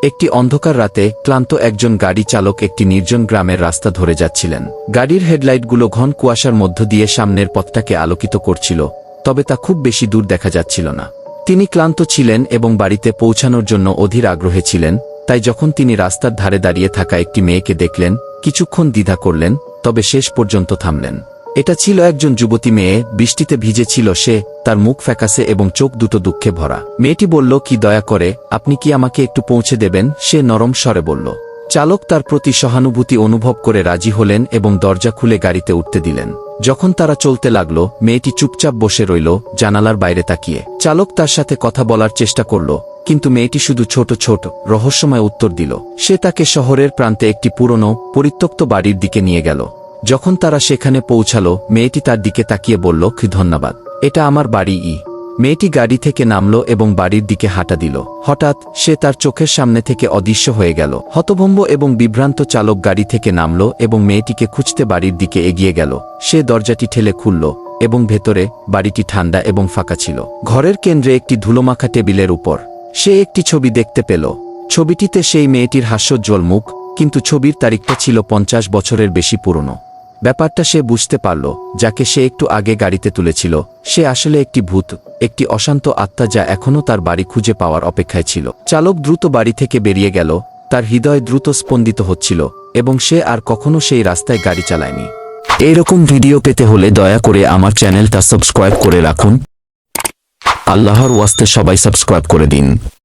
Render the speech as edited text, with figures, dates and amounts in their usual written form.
একটি অন্ধকার রাতে ক্লান্ত একজন গাড়ি চালক একটি নির্জন গ্রামের রাস্তা ধরে যাচ্ছিলেন। গাড়ির হেডলাইটগুলো ঘন কুয়াশার মধ্য দিয়ে সামনের পথটাকে আলোকিত করছিল, তবে তা খুব বেশি দূর দেখা যাচ্ছিল না। তিনি ক্লান্ত ছিলেন এবং বাড়িতে পৌঁছানোর জন্য অধীর আগ্রহে ছিলেন, তাই যখন তিনি রাস্তার ধারে দাঁড়িয়ে থাকা একটি মেয়েকে দেখলেন, কিছুক্ষণ দ্বিধা করলেন, তবে শেষ পর্যন্ত থামলেন। এটা ছিল একজন যুবতী মেয়ে, বৃষ্টিতে ভিজে ছিল সে, তার মুখ ফ্যাকাসে এবং চোখ দুটো দুঃখে ভরা। মেয়েটি বলল, কি দয়া করে, আপনি কি আমাকে একটু পৌঁছে দেবেন? সে নরম স্বরে বলল। চালক তার প্রতি সহানুভূতি অনুভব করে রাজি হলেন এবং দরজা খুলে গাড়িতে উঠতে দিলেন। যখন তারা চলতে লাগল, মেয়েটি চুপচাপ বসে রইল, জানালার বাইরে তাকিয়ে। চালক তার সাথে কথা বলার চেষ্টা করল, কিন্তু মেয়েটি শুধু ছোট ছোট রহস্যময় উত্তর দিল। সে তাকে শহরের প্রান্তে একটি পুরনো পরিত্যক্ত বাড়ির দিকে নিয়ে গেল। যখন তারা সেখানে পৌঁছালো, মেয়েটি তার দিকে তাকিয়ে বলল, ধন্যবাদ, এটা আমার বাড়ি। মেয়েটি গাড়ি থেকে নামল এবং বাড়ির দিকে হাঁটা দিল। হঠাৎ সে তার চোখের সামনে থেকে অদৃশ্য হয়ে গেল। হতভম্ব এবং বিভ্রান্ত চালক গাড়ি থেকে নামল এবং মেয়েটিকে খুঁজতে বাড়ির দিকে এগিয়ে গেল। সে দরজাটি ঠেলে খুলল এবং ভেতরে বাড়িটি ঠান্ডা এবং ফাঁকা ছিল। ঘরের কেন্দ্রে একটি ধুলোমাখা টেবিলের উপর সে একটি ছবি দেখতে পেল। ছবিটিতে সেই মেয়েটির হাস্যোজ্জ্বল মুখ, কিন্তু ছবির তারিখটা ছিল 50 বছরের বেশি পুরনো। ব্যাপারটা সে বুঝতে পারল, যাকে সে একটু আগে গাড়িতে তুলেছিল সে আসলে একটি ভূত, একটি অশান্ত আত্মা যা এখনও তার বাড়ি খুঁজে পাওয়ার অপেক্ষায় ছিল। চালক দ্রুত বাড়ি থেকে বেরিয়ে গেল, তার হৃদয় দ্রুত স্পন্দিত হচ্ছিল এবং সে আর কখনো সেই রাস্তায় গাড়ি চালায়নি। এইরকম ভিডিও পেতে হলে দয়া করে আমার চ্যানেলটা সাবস্ক্রাইব করে রাখুন। আল্লাহর ওয়াস্তে সবাই সাবস্ক্রাইব করে দিন।